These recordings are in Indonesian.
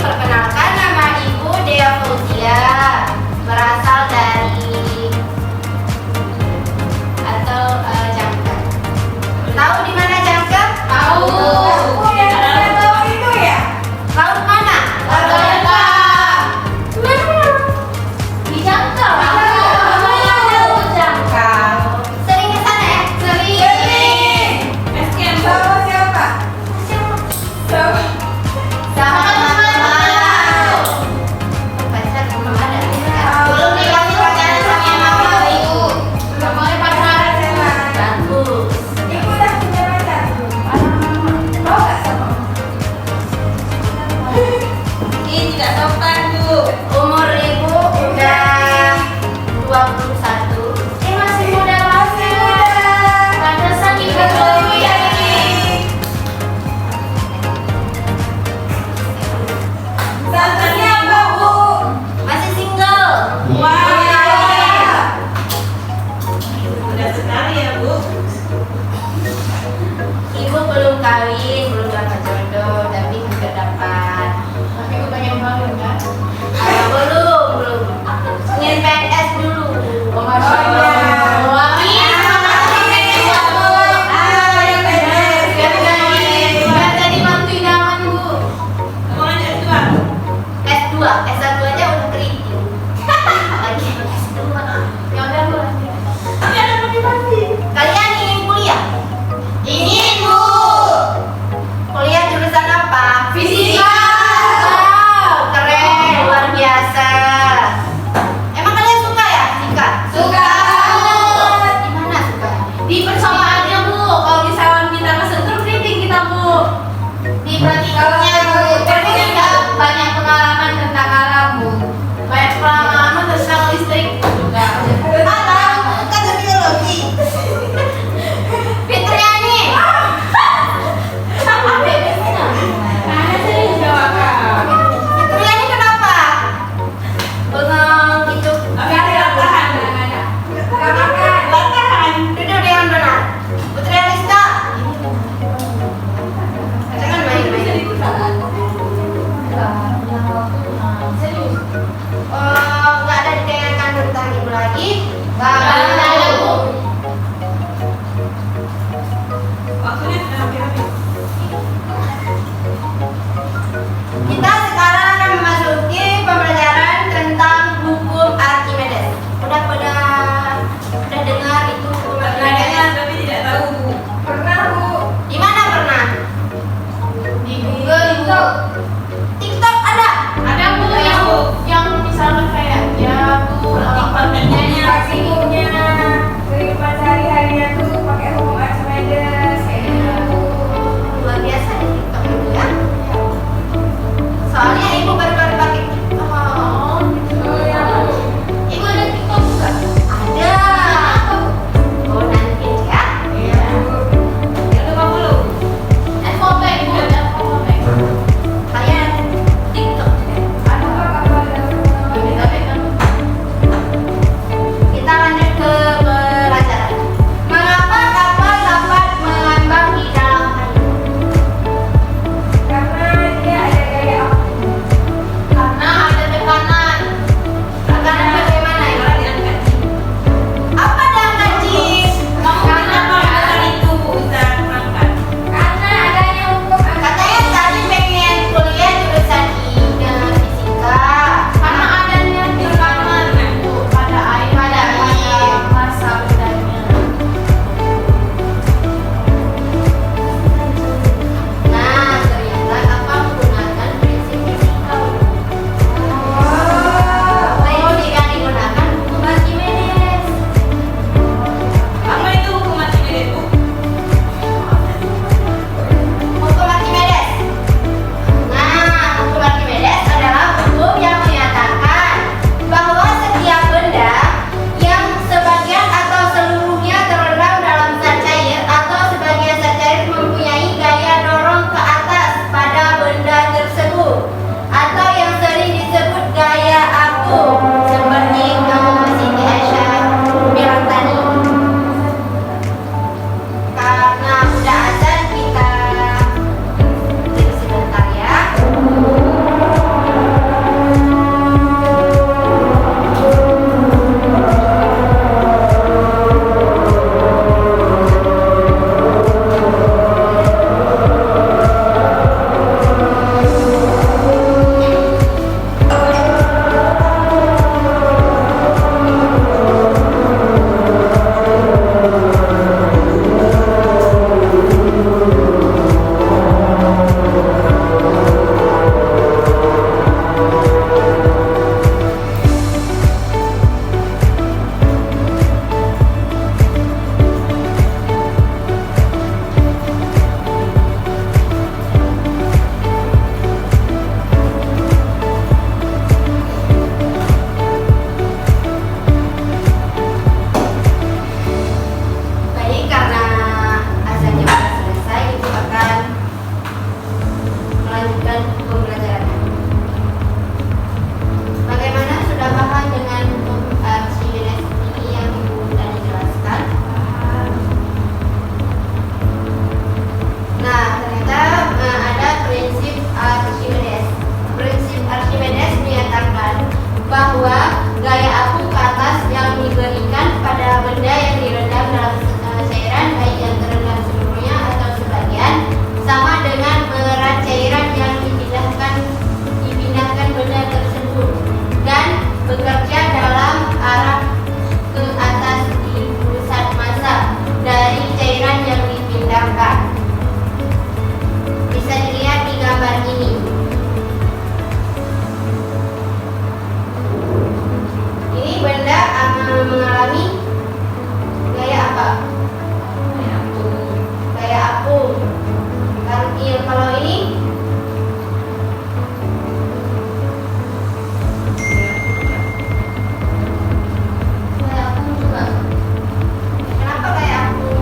perkenalkan nama Ibu Dea Fauzia, berasal dari Jangkar. Tahu di mana Jangkar? Tahu. Tahu itu ya? Laut mana? Laut Jangkar. Di Jangkar. Laut Jangkar. Sering ke sana ya? Sering. Sama siapa? Sama Sama teman-teman. Pacar belum ada. Belum dikasih pacaran sama mama ibu. Belum boleh pacaran. Bagus. Ibu udah punya pacar? Mau nggak sama? Ini tidak sopan, Bu. Umur ibu udah 21. Masih muda banget. Pantesan ibu belum ya ini. Statusnya apa, Bu? Masih single. Wah. Mudah sekali ya, Bu. Ibu belum kawin, belum dapat jodoh, tapi juga dapat. Tapi ibu pengen banget kan? bahwa gaya apung ke atas yang diberikan pada benda yang direndam dalam cairan, baik yang terendam seluruhnya atau sebagian, sama dengan berat cairan yang dipindahkan benda tersebut dan bekerja dalam arah ke atas di pusat massa dari cairan yang dipindahkan. Bisa dilihat di gambar ini. Ini benda akan mengalami gaya apa? Gaya apung. Kalau ini gaya apung juga. Kenapa gaya apung?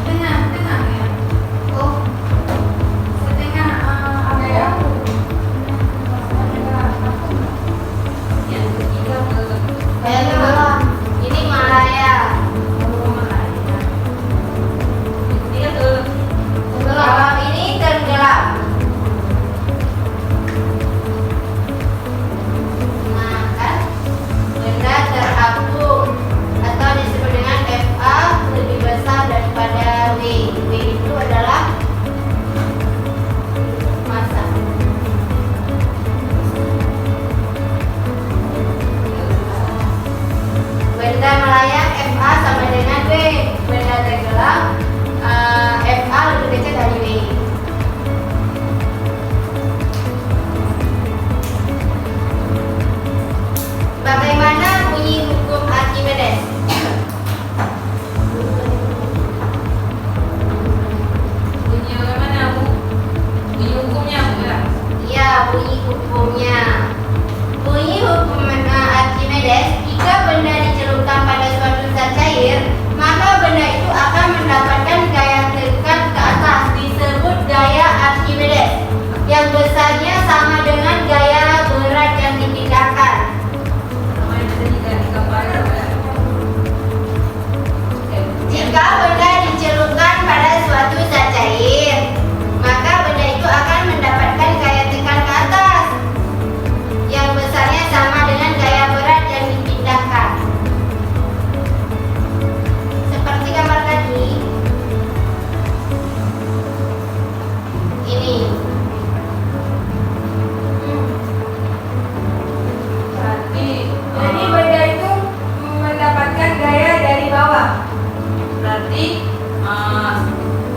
Tengah ya. Oh, Setengah apa ya? Yang ketiga ke gaya tenggelam. Ini Malaya. ketiga ke Kalau ini tenggelam. Nah, kan benda terapung atau disebut dengan FA lebih besar daripada W. W itu adalah massa. Benda melayang FA sama dengan W. Benda tenggelam FA lebih kecil dari W. Bagaimana bunyi hukum Archimedes? bunyi bagaimana Bu? Bunyi hukumnya Bu ya? Ya, bunyi hukumnya. Bunyi hukum Archimedes, jika benda dicelupkan pada suatu zat cair, maka benda itu akan mendapatkan gaya tekan ke atas, disebut gaya Archimedes, yang besarnya sama dengan gaya berat yang dipindahkan. Sama yang tadi di gambar ya? Jika benda dicelupkan pada suatu zat cair, maka benda itu akan mendapatkan gaya tekan ke atas, yang besarnya sama dengan gaya berat yang dipindahkan. Seperti gambar tadi. Ini. Berarti Jadi benda itu mendapatkan gaya dari bawah. berarti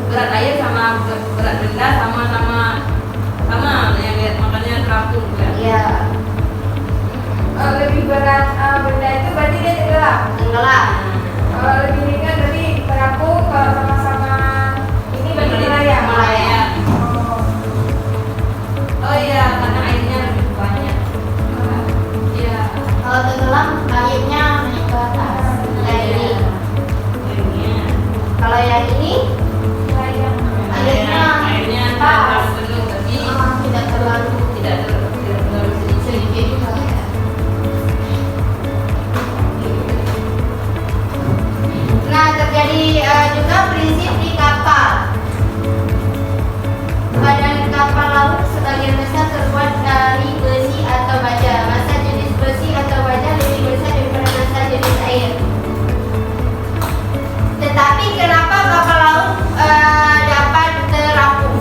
berat air sama berat benda sama yang lihat makanya terapung Bu ya? Ya, Lebih berat benda itu berarti dia tenggelam. tenggelam. Lebih ringan berarti terapung. Kalau sama-sama ini berarti melayang. Melayang. Oh. Oh iya, karena airnya lebih banyak. Iya. Kalau tenggelam, airnya naik ke atas. Nah, ini. Airnya. Kalau yang ini, Melayang. Airnya pas. terlalu penuh, tapi tidak terlalu tidak terlalu sedikit. sedikit juga ya. Nah, terjadi juga prinsip di kapal. Badan kapal laut sebagian besar terbuat dari besi atau baja. Massa jenis besi atau baja lebih besar daripada massa jenis air. Tetapi kenapa kapal laut dapat terapung?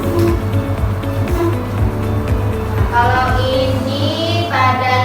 Kalau ini badan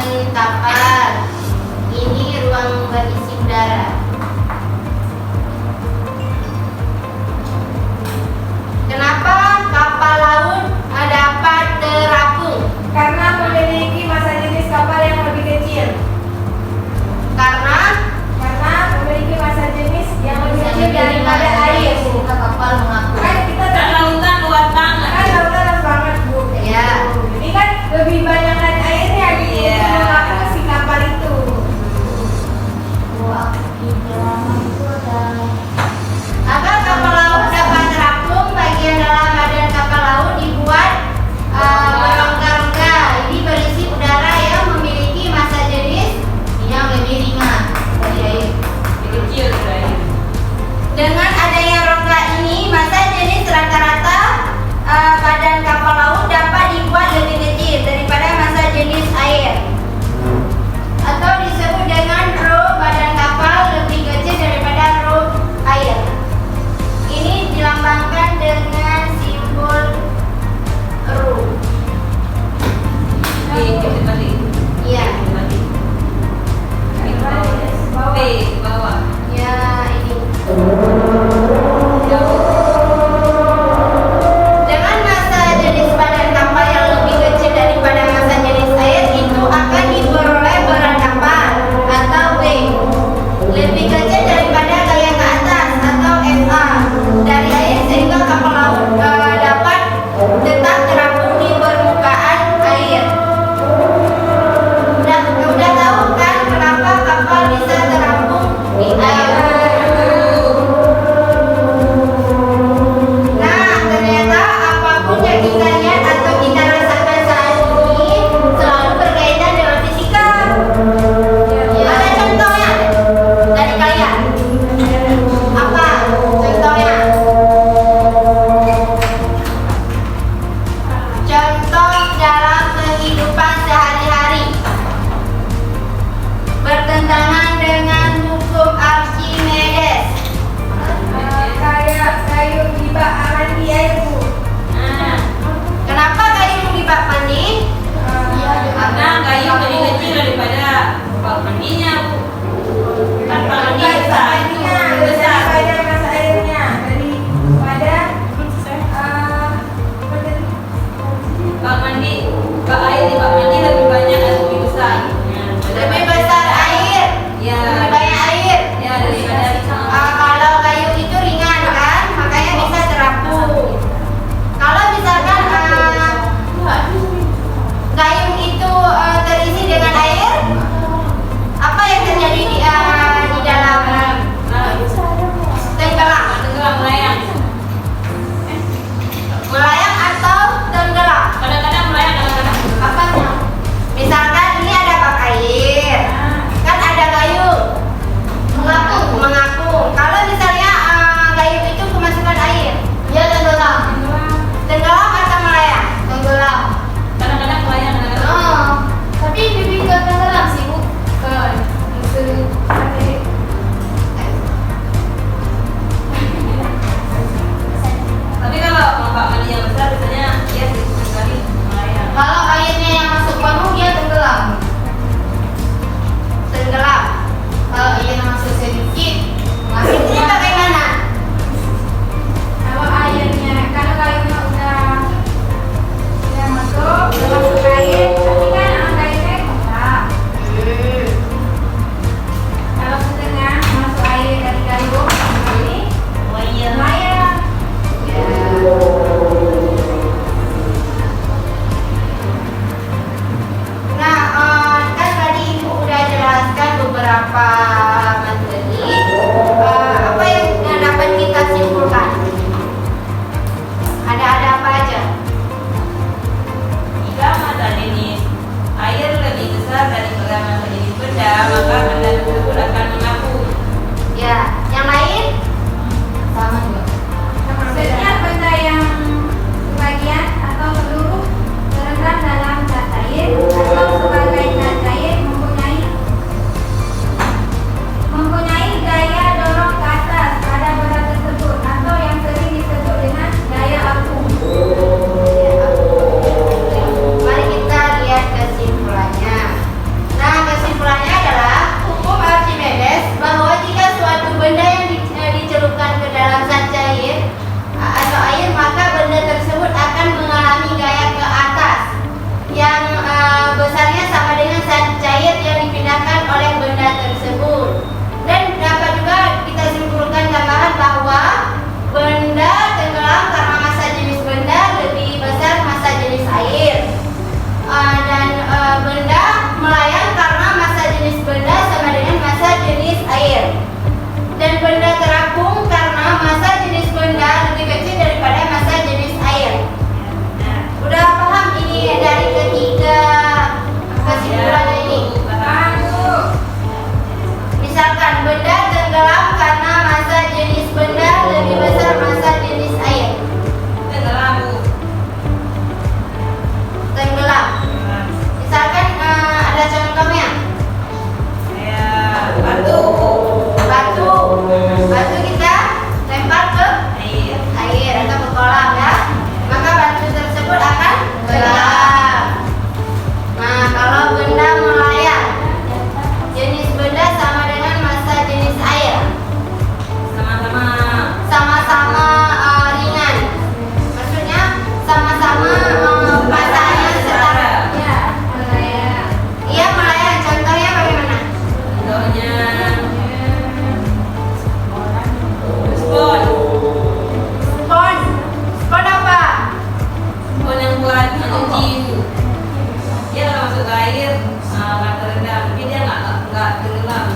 rendam, tapi dia nggak tenggelam.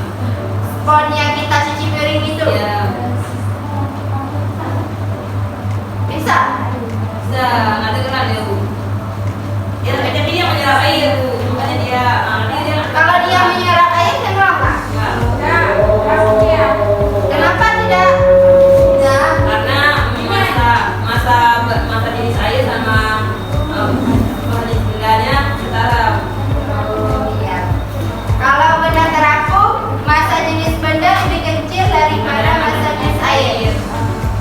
Spotnya kita cuci piring itu. Ya, Bisa? bisa nggak tenggelam dia bu. Ya, tapi dia menyerap air bu, makanya dia Kalau dia menyerap air tenggelam nggak? nggak. Nah, langsungnya. Kenapa tidak? Tidak. Karena masa jenis air sama masa jenis bendanya setara. Oh iya. Kalau benda terapung, masa jenis benda lebih kecil daripada masa jenis air.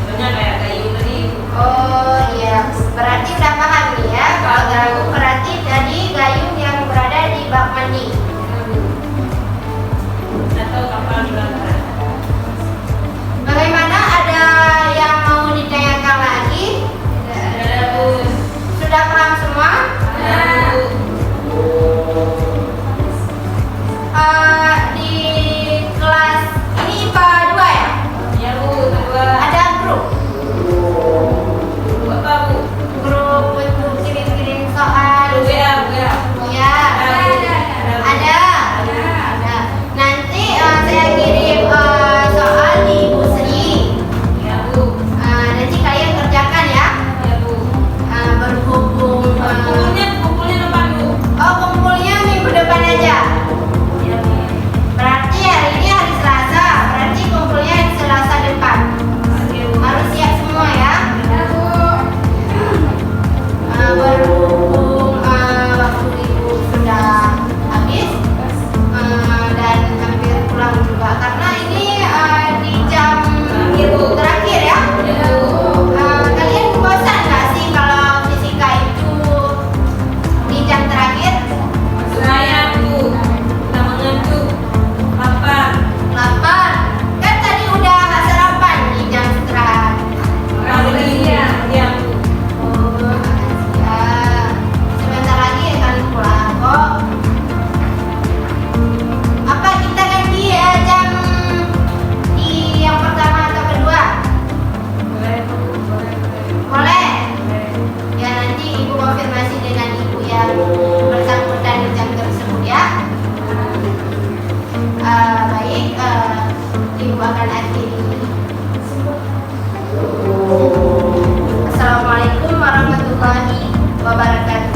Contohnya kayak kayu tadi. Oh iya, berarti udah paham nih ya. Kalau terapung berarti tadi gayung yang berada di bak mandi. Atau kapal di belakang. Bagaimana, ada yang mau ditanyakan lagi? Ada bu. Sudah paham semua? Ada bu. Di kelas ini IPA 2 ya? Ya bu, kedua. Ada grup Bu apa bu? untuk kirim-kirim soal. Bu ya, bu ya. Ya, ada. Nanti saya kirim soal di Ibu Sri. Ya bu. Nanti kalian kerjakan ya. Ya bu. Berhubung Kumpulnya depan bu. oh, kumpulnya minggu depan aja. Ya bu. Berarti hari ini hari Selasa. Berarti kumpulnya hari Selasa depan. Oke bu. Harus siap semua ya. Ya, Bu. Berhubung waktu ibu sudah habis dan hampir pulang juga karena ini di jam Terakhir, Bu. terakhir ya. Ya bu. Kalian bosan nggak sih kalau fisika itu di jam terakhir? Lumayan bu. Kita mengantuk. Lapar. Lapar. Kan tadi udah sarapan di jam istirahat. Kalau begini ya bu. Oh, ya. Sebentar lagi akan pulang kok. Apa kita ganti jam di yang pertama atau kedua? Boleh bu. Boleh. Boleh. Ya nanti ibu konfirmasi dengan ibu yang bersangkutan di jam tersebut ya. Baik, ibu akan akhiri. Assalamualaikum warahmatullahi wabarakatuh.